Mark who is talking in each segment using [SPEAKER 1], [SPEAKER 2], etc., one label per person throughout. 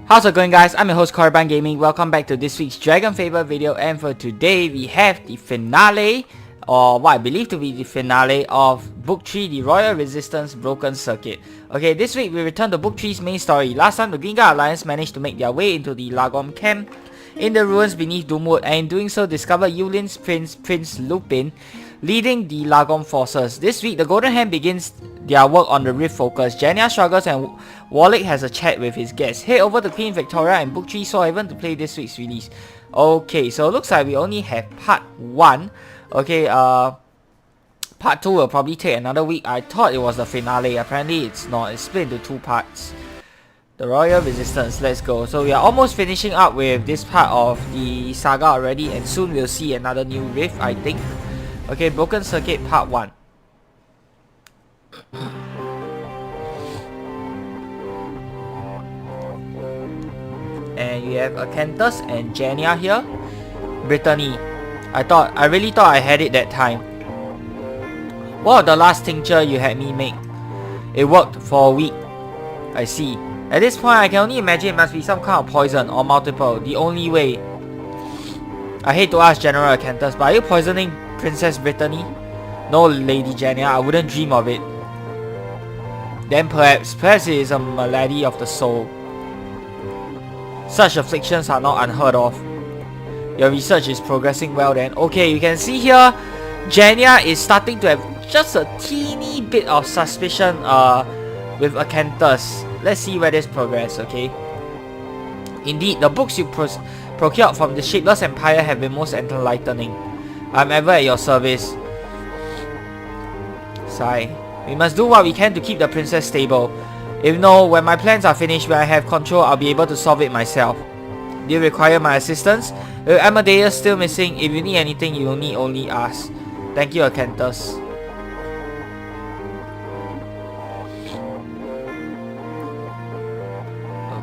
[SPEAKER 1] How's it going, guys? I'm your host Korriban Gaming. Welcome back to this week's DragonFable video, and for today we have the finale, or what I believe to be the finale of Book 3, the Royal Resistance Broken Circuit. Okay, this week we return to Book 3's main story. Last time the Green Guard Alliance managed to make their way into the Lagom camp in the ruins beneath Doomwood, and in doing so discovered Yulin's Prince Lupin leading the Lagom forces. This week the Golden Hand begins their work on the Rift focus. Jania struggles and Warlick has a chat with his guests. Head over to Queen Victoria and Book 3 Soulhaven to play this week's release. Okay, so it looks like we only have part 1. Okay, part 2 will probably take another week. I thought it was the finale. Apparently it's not. It's split into 2 parts. The Royal Resistance, let's go. So we are almost finishing up with this part of the saga already, and soon we'll see another new Rift, I think. Okay, Broken Circuit part 1. And you have Acanthus and Jania here. Brittany. I really thought I had it that time. What was the last tincture you had me make? It worked for a week. I see. At this point, I can only imagine it must be some kind of poison or multiple. The only way. I hate to ask General Acanthus, but are you poisoning Princess Brittany? No, Lady Jania, I wouldn't dream of it. Then perhaps it is a malady of the soul. Such afflictions are not unheard of. Your research is progressing well then. Okay, you can see here, Jania is starting to have just a teeny bit of suspicion with Acanthus. Let's see where this progress, okay? Indeed, the books you procured from the Shapeless Empire have been most enlightening. I'm ever at your service. Sigh. We must do what we can to keep the princess stable. If no, when my plans are finished, when I have control, I'll be able to solve it myself. Do you require my assistance? With Amadeus still missing, if you need anything, you will need only ask. Thank you, Acanthus.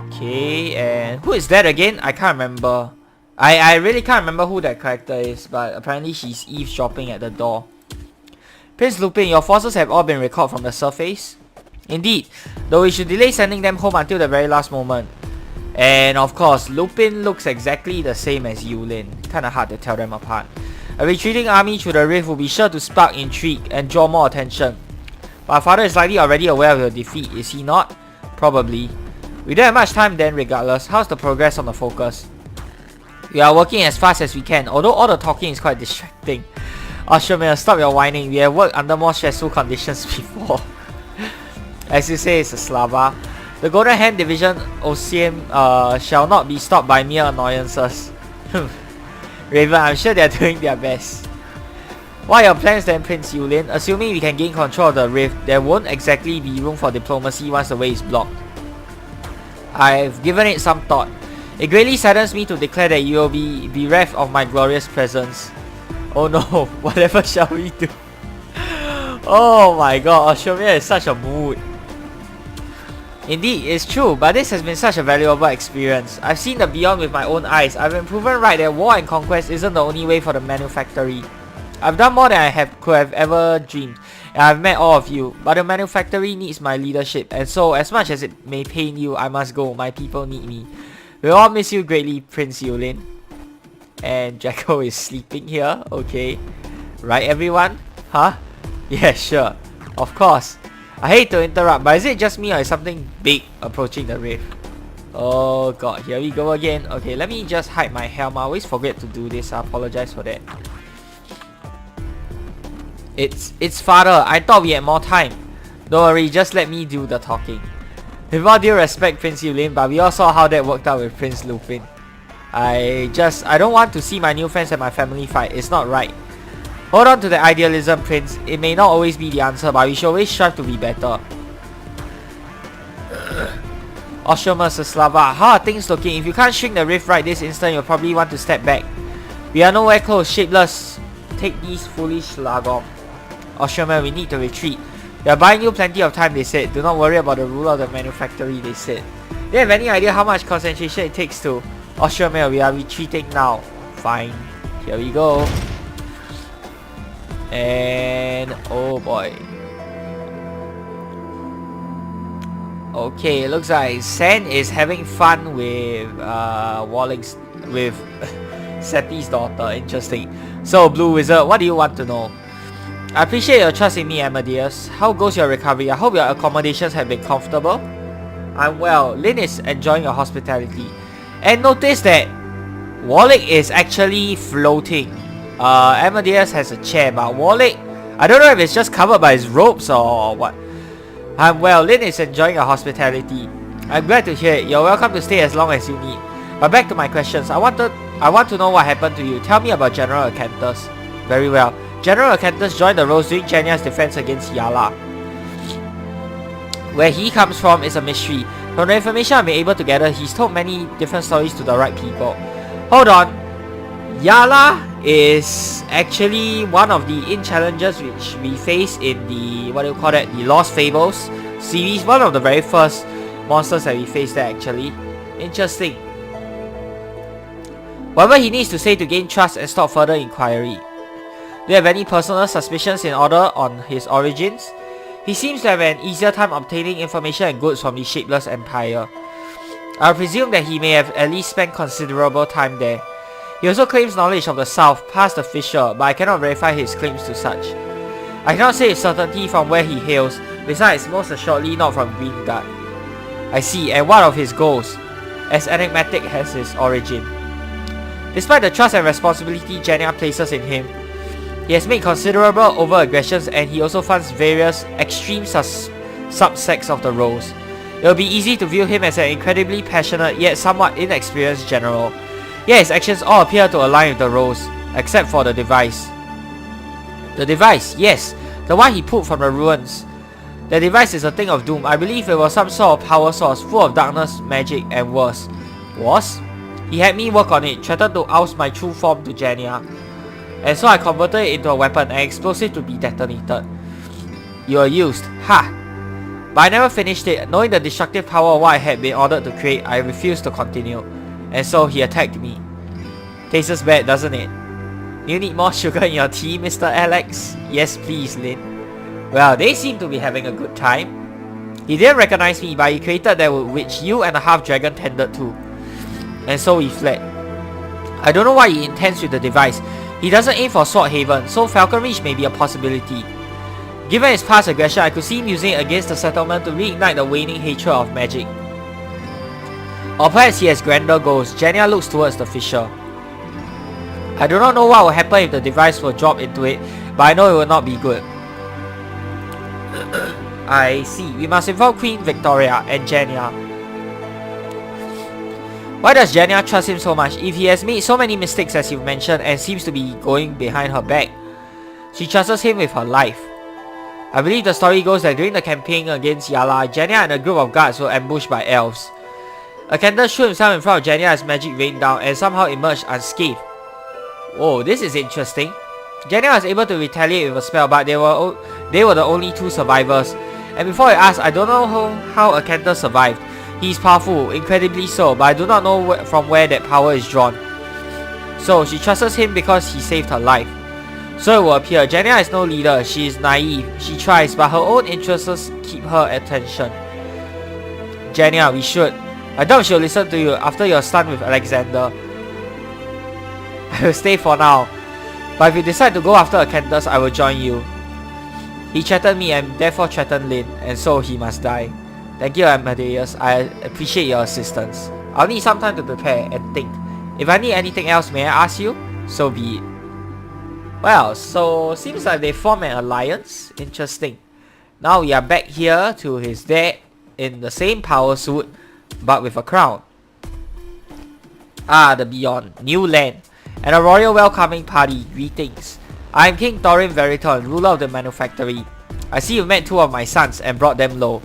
[SPEAKER 1] Okay, and who is that again? I can't remember. I really can't remember who that character is, but apparently she's eavesdropping at the door. Prince Lupin, your forces have all been recalled from the surface. Indeed, though we should delay sending them home until the very last moment. And of course, Lupin looks exactly the same as Yulin. Kinda hard to tell them apart. A retreating army through the rift will be sure to spark intrigue and draw more attention. But our father is likely already aware of your defeat, is he not? Probably. We don't have much time then regardless. How's the progress on the focus? We are working as fast as we can, although all the talking is quite distracting. Oshomir, stop your whining. We have worked under more stressful conditions before. As you say, it's a Slava. The Golden Hand Division OCM shall not be stopped by mere annoyances. Raven, I'm sure they are doing their best. What are your plans then, Prince Yulin? Assuming we can gain control of the rift, there won't exactly be room for diplomacy once the way is blocked. I've given it some thought. It greatly saddens me to declare that you will be bereft of my glorious presence. Oh no, whatever shall we do? Oh my god, Oshomia is such a mood. Indeed, it's true, but this has been such a valuable experience. I've seen the beyond with my own eyes. I've been proven right that war and conquest isn't the only way for the manufactory. I've done more than I could have ever dreamed, and I've met all of you, but the manufactory needs my leadership, and so as much as it may pain you, I must go. My people need me. We'll all miss you greatly, Prince Yulin. And Jacko is sleeping here, okay. Right, everyone? Huh? Yeah, sure. Of course. I hate to interrupt, but is it just me or is something big approaching the rift? Oh god, here we go again. Okay, let me just hide my helm. I always forget to do this. I apologize for that. It's father. I thought we had more time. Don't worry, just let me do the talking. With all due respect, Prince Yulin, but we all saw how that worked out with Prince Lupin. I don't want to see my new friends and my family fight. It's not right. Hold on to the idealism, Prince. It may not always be the answer, but we should always strive to be better. Oshoma Slava, how are things looking? If you can't shrink the rift right this instant, you'll probably want to step back. We are nowhere close. Shapeless. Take these foolish Lagom. Oshoma, we need to retreat. They are buying you plenty of time, they said. Do not worry about the rule of the manufactory, they said. Do you have any idea how much concentration it takes to... Oshoma, we are retreating now. Fine. Here we go. And... oh boy. Okay, it looks like Sen is having fun with with Seti's daughter. Interesting. So, Blue Wizard, what do you want to know? I appreciate your trust in me, Amadeus. How goes your recovery? I hope your accommodations have been comfortable. I'm well. Lin is enjoying your hospitality. And notice that Warlick is actually floating. Amadeus has a chair, but Warlick, I don't know if it's just covered by his ropes or what. I'm well. Lin is enjoying your hospitality. I'm glad to hear it. You're welcome to stay as long as you need. But back to my questions. I want to know what happened to you. Tell me about General Acanthus. Very well. General Acanthus joined the Rose during Genia's defense against Yala. Where he comes from is a mystery. From the information I've been able to gather, he's told many different stories to the right people. Hold on. Yala is actually one of the challenges which we face in the, the Lost Fables series. One of the very first monsters that we faced there actually. Interesting. Whatever he needs to say to gain trust and stop further inquiry. Do you have any personal suspicions in order on his origins? He seems to have an easier time obtaining information and goods from the Shapeless Empire. I presume that he may have at least spent considerable time there. He also claims knowledge of the South past the Fisher, but I cannot verify his claims to such. I cannot say with certainty from where he hails, besides most assuredly not from Greengard. I see, and what of his goals? As enigmatic as his origin. Despite the trust and responsibility Genia places in him, he has made considerable over-aggressions and he also funds various extreme subsects of the Rose. It will be easy to view him as an incredibly passionate yet somewhat inexperienced general. Yet his actions all appear to align with the Rose, except for the device. The device, yes, the one he pulled from the ruins. The device is a thing of doom. I believe it was some sort of power source full of darkness, magic, and worse. Was? He had me work on it, threatened to oust my true form to Genia. And so I converted it into a weapon and explosive to be detonated. You were used. Ha! But I never finished it. Knowing the destructive power of what I had been ordered to create, I refused to continue. And so he attacked me. Tastes bad, doesn't it? You need more sugar in your tea, Mr. Alex? Yes, please, Lin. Well, they seem to be having a good time. He didn't recognize me, but he created that which you and the half-dragon tended to. And so he fled. I don't know what he intends with the device. He doesn't aim for Sword Haven, so Falcon Reach may be a possibility. Given his past aggression, I could see him using it against the settlement to reignite the waning hatred of magic. Or perhaps he has grander goals. Genia looks towards the Fisher. I do not know what will happen if the device will drop into it, but I know it will not be good. I see. We must involve Queen Victoria and Genia. Why does Genia trust him so much? If he has made so many mistakes as you've mentioned and seems to be going behind her back, she trusts him with her life. I believe the story goes that during the campaign against Yala, Genia and a group of guards were ambushed by elves. Acanthus threw himself in front of Genia as magic rained down and somehow emerged unscathed. Whoa, this is interesting. Genia was able to retaliate with a spell, but they were the only two survivors. And before I ask, I don't know how Acanthus survived. He is powerful, incredibly so, but I do not know from where that power is drawn. So, she trusts him because he saved her life. So it will appear, Genia is no leader, she is naive, she tries, but her own interests keep her attention. Genia, we should. I doubt she'll listen to you after you're stunned with Alexander. I will stay for now, but if you decide to go after Acanthus, I will join you. He threatened me and therefore threatened Lin, and so he must die. Thank you, Amadeus. I appreciate your assistance. I'll need some time to prepare and think. If I need anything else, may I ask you? So be it. Well, so seems like they form an alliance. Interesting. Now we are back here to his dad in the same power suit, but with a crown. Ah, the Beyond. New land. And a royal welcoming party. Greetings. I am King Thorin Veriton, ruler of the manufactory. I see you met two of my sons and brought them low.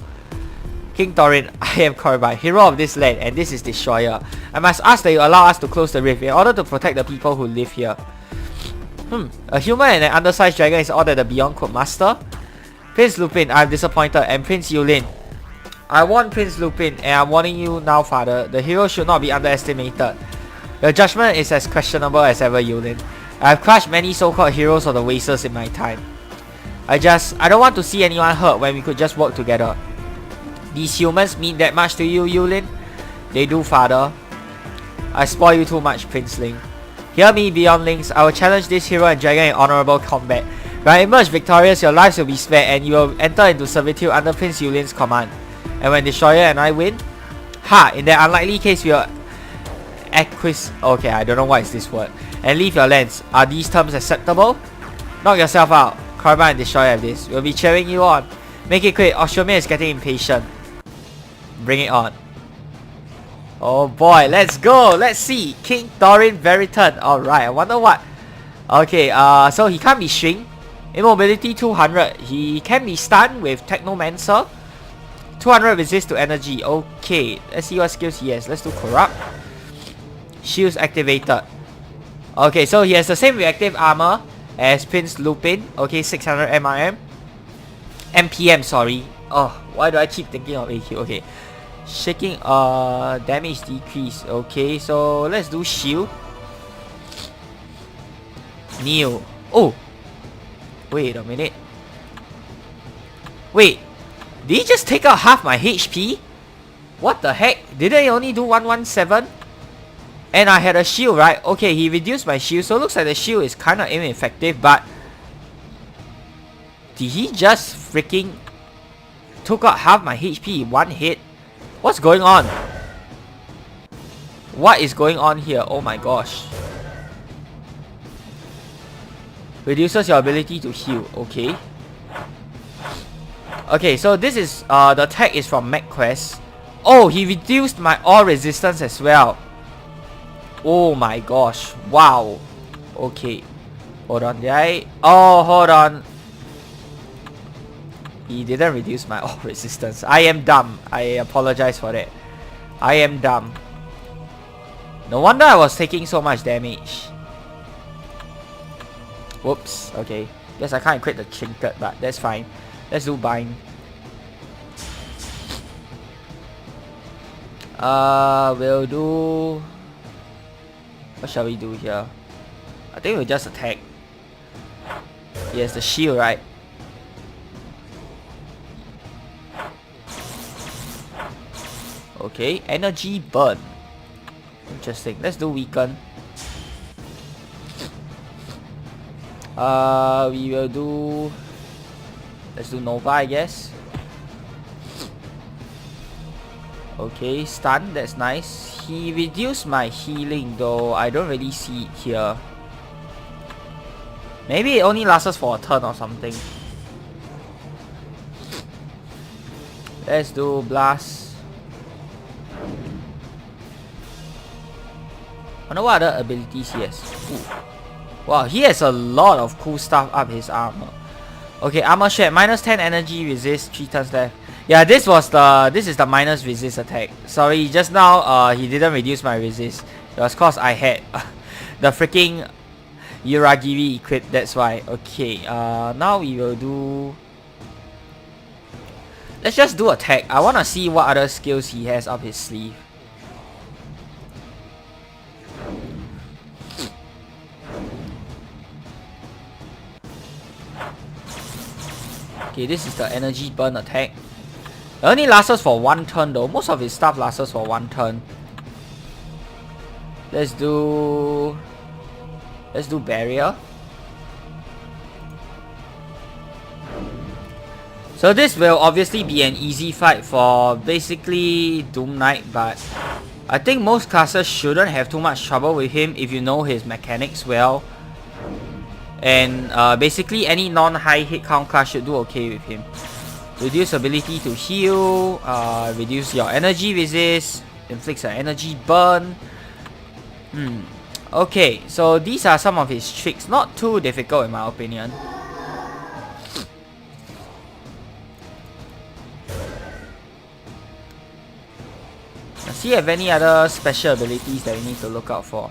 [SPEAKER 1] King Thorin, I am Corbin, hero of this land, and this is Destroyer. I must ask that you allow us to close the rift in order to protect the people who live here. A human and an undersized dragon is all that the Beyond could master? Prince Lupin, I am disappointed, and Prince Yulin. I warned Prince Lupin, and I am warning you now, father. The hero should not be underestimated. Your judgment is as questionable as ever, Yulin. I have crushed many so-called heroes of the Wastes in my time. I don't want to see anyone hurt when we could just work together. These humans mean that much to you, Yulin? They do, father. I spoil you too much, Princeling. Hear me, Beyond Links. I will challenge this hero and dragon in honorable combat. When I emerge victorious, your lives will be spared and you will enter into servitude under Prince Yulin's command. And when Destroyer and I win? Ha! In that unlikely case, we will okay, I don't know what is this word. And leave your lands. Are these terms acceptable? Knock yourself out. Karma and Destroyer have this. We'll be cheering you on. Make it quick. Austromir is getting impatient. Bring it on. Oh boy, let's go. Let's see. King Thorin Veritan. Alright, I wonder what. Okay, so he can't be shrink. Immobility 200. He can be stunned with Technomancer. 200 resist to energy. Okay, let's see what skills he has. Let's do Corrupt. Shields activated. Okay, so he has the same reactive armor as Prince Lupin. Okay, 600 MRM. MPM, sorry. Oh, why do I keep thinking of AQ? Okay. Shaking, damage decrease. Okay, so let's do shield. Neo. Oh! Wait a minute. Wait. Did he just take out half my HP? What the heck? Didn't he only do 117? And I had a shield, right? Okay, he reduced my shield, so it looks like the shield is kind of ineffective, but... Did he just freaking... took out half my HP in one hit? What's going on? What is going on here? Oh my gosh. Reduces your ability to heal. Okay. Okay, so this is the attack is from MacQuest. Oh, he reduced my all resistance as well. Oh my gosh. Wow. Okay. Hold on. Did I? Oh, hold on. He didn't reduce my all resistance. I am dumb. I apologize for that. I am dumb. No wonder I was taking so much damage. Whoops. Okay. Guess I can't equip the trinket, but that's fine. Let's do bind. We'll do... What shall we do here? I think we'll just attack. He has the shield, right? Okay, energy burn. Interesting. Let's do weaken. We will do... Let's do Nova, I guess. Okay, stun. That's nice. He reduced my healing, though. I don't really see it here. Maybe it only lasts us for a turn or something. Let's do blast. I wonder what other abilities he has. Ooh. Wow, he has a lot of cool stuff up his armor. Okay, armor share, minus 10 energy resist, 3 turns left. Yeah, this is the minus resist attack. Sorry, just now he didn't reduce my resist. It was cause I had the freaking Uragiri equipped, that's why. Okay, now we will do... Let's just do attack. I wanna see what other skills he has up his sleeve. Okay, this is the energy burn attack. It only lasts us for one turn though. Most of his stuff lasts us for one turn. Let's do barrier. So this will obviously be an easy fight for basically Doom Knight, but I think most classes shouldn't have too much trouble with him if you know his mechanics well. And basically any non-high hit count class should do okay with him. Reduce ability to heal, reduce your energy resist, inflicts an energy burn. Okay, so these are some of his tricks. Not too difficult in my opinion. Does he have any other special abilities that we need to look out for?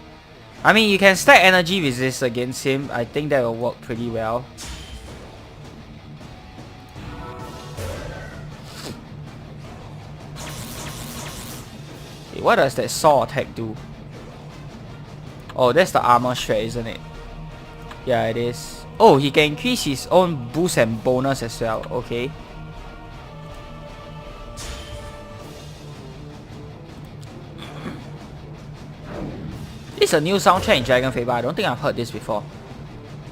[SPEAKER 1] I mean, you can stack energy resist against him. I think that will work pretty well. Okay, what does that saw attack do? Oh, that's the armor shred, isn't it? Yeah, it is. Oh, he can increase his own boost and bonus as well. Okay. This is a new soundtrack in DragonFable. I don't think I've heard this before.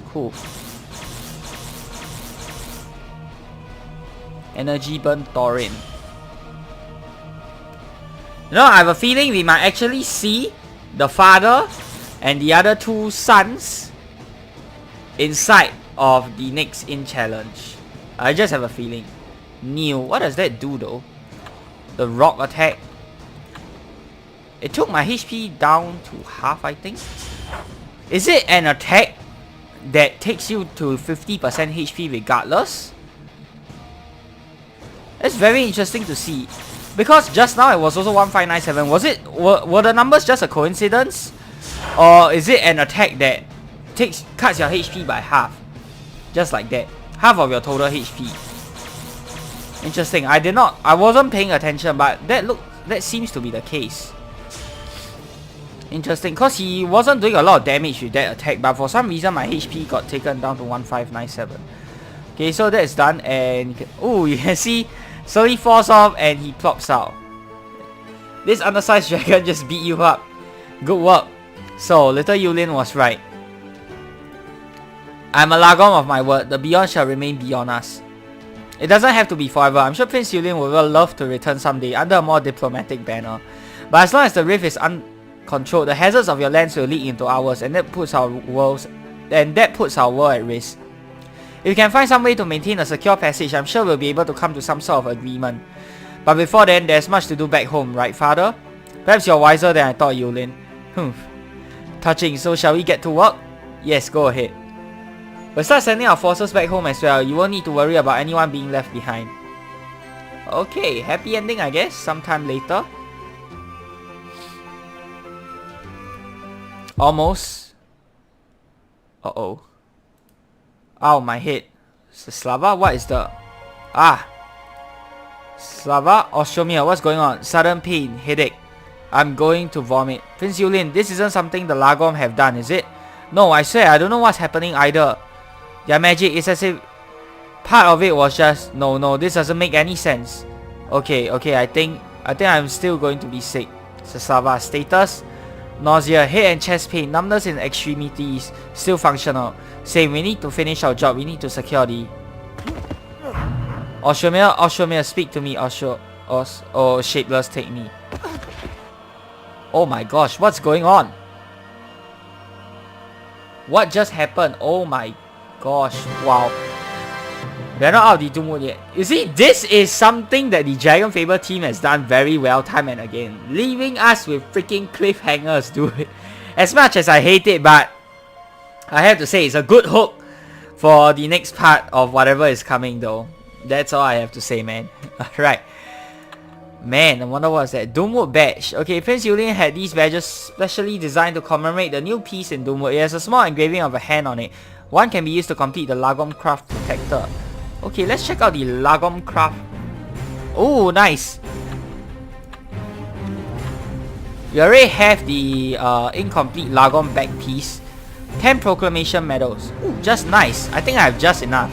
[SPEAKER 1] Cool. Energy burn Thorin. You know, I have a feeling we might actually see the father and the other two sons inside of the next in challenge. I just have a feeling. New. What does that do though? The rock attack. It took my HP down to half, I think. Is it an attack that takes you to 50% HP regardless? It's very interesting to see. Because just now it was also 1597. Were the numbers just a coincidence? Or is it an attack that cuts your HP by half? Just like that. Half of your total HP. Interesting. I wasn't paying attention, but that seems to be the case. Interesting, because he wasn't doing a lot of damage with that attack, but for some reason my HP got taken down to 1597. Okay, so that's done, and oh, you can see slowly falls off and he plops out. This undersized dragon just beat you up. Good work. So little Yulin was right. I'm a Lagom of my word. The beyond shall remain beyond us. It doesn't have to be forever. I'm sure Prince Yulin will love to return someday under a more diplomatic banner. But as long as the rift is uncontrolled, the hazards of your lands will leak into ours, and that puts our world at risk. If we can find some way to maintain a secure passage, I'm sure we'll be able to come to some sort of agreement. But before then, there's much to do back home, right, father? Perhaps you're wiser than I thought, Yulin. Touching, so shall we get to work? Yes, go ahead. We'll start sending our forces back home as well. You won't need to worry about anyone being left behind. Okay, happy ending I guess, sometime later. Almost. Uh-oh. Ow, my head. Slava? What is the... Slava? Ostromir, what's going on? Sudden pain, headache. I'm going to vomit. Prince Yulin, this isn't something the Lagom have done, is it? No, I swear, I don't know what's happening either. Their magic is as if part of it was just... No, this doesn't make any sense. Okay, I think I'm still going to be sick. Slava, status? Nausea, head and chest pain, numbness in extremities, still functional. Same, we need to finish our job, we need to secure the... Ostromir, speak to me, Shapeless, take me. Oh my gosh, what's going on? What just happened? Oh my gosh, wow. We're not out of the Doom mode yet. You see, this is something that the DragonFable team has done very well time and again. Leaving us with freaking cliffhangers, dude. As much as I hate it, but I have to say it's a good hook for the next part of whatever is coming though. That's all I have to say, man. Alright. Man, I wonder what's that. Doomwood badge. Okay, Prince Yulin had these badges specially designed to commemorate the new piece in Doomwood. It has a small engraving of a hand on it. One can be used to complete the Lagom Craft Protector. Okay, let's check out the Lagom Craft. Oh, nice. We already have the incomplete Lagom back piece. 10 proclamation medals. Ooh, just nice. I think I have just enough.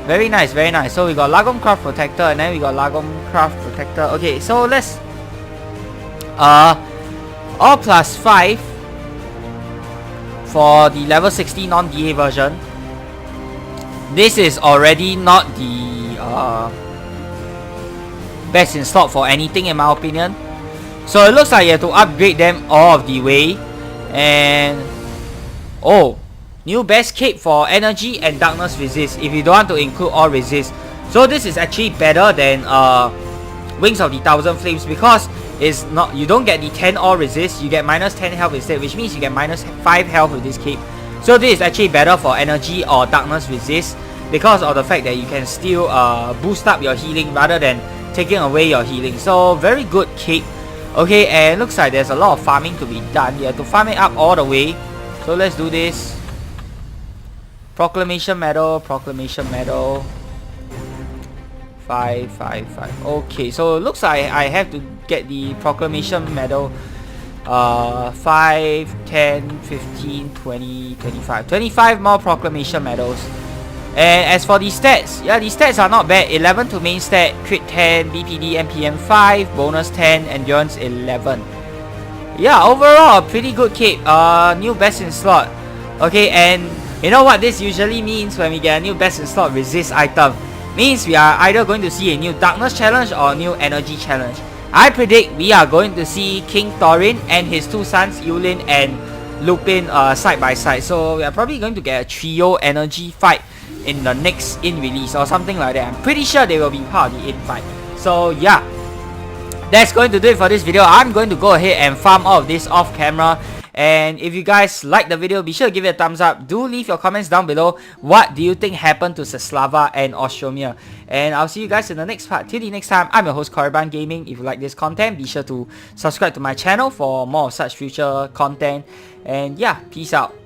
[SPEAKER 1] Very nice, very nice. So we got Lagom Craft Protector and then we got Lagom Craft Protector. Okay, so let's... all plus 5 for the level 60 non-DA version. This is already not the best in stock for anything in my opinion. So it looks like you have to upgrade them all of the way. And... oh, new best cape for energy and darkness resist if you don't want to include all resist. So this is actually better than Wings of the Thousand Flames because it's not, you don't get the 10 all resist, you get minus 10 health instead, which means you get minus 5 health with this cape. So this is actually better for energy or darkness resist because of the fact that you can still boost up your healing rather than taking away your healing. So very good cape. Okay, and looks like there's a lot of farming to be done. You have to farm it up all the way. So let's do this. Proclamation medal, proclamation medal. 5, 5, 5. Okay, so it looks like I have to get the proclamation medal. 5, 10, 15, 20, 25. 25 more proclamation medals. And as for the stats, yeah, the stats are not bad. 11 to main stat, crit 10, BPD, MPM 5, bonus 10, endurance 11. yeah, overall a pretty good cape. New best in slot. Okay, and you know what this usually means when we get a new best in slot resist item? Means we are either going to see a new darkness challenge or a new energy challenge. I predict we are going to see King Thorin and his two sons Yulin and Lupin side by side. So we are probably going to get a trio energy fight in the next in release or something like that. I'm pretty sure they will be part of the in fight. So yeah, that's going to do it for this video. I'm going to go ahead and farm all of this off camera. And if you guys like the video, be sure to give it a thumbs up. Do leave your comments down below. What do you think happened to Seslava and Ostromir? And I'll see you guys in the next part. Till the next time, I'm your host Korriban Gaming. If you like this content, be sure to subscribe to my channel for more of such future content. And yeah, peace out.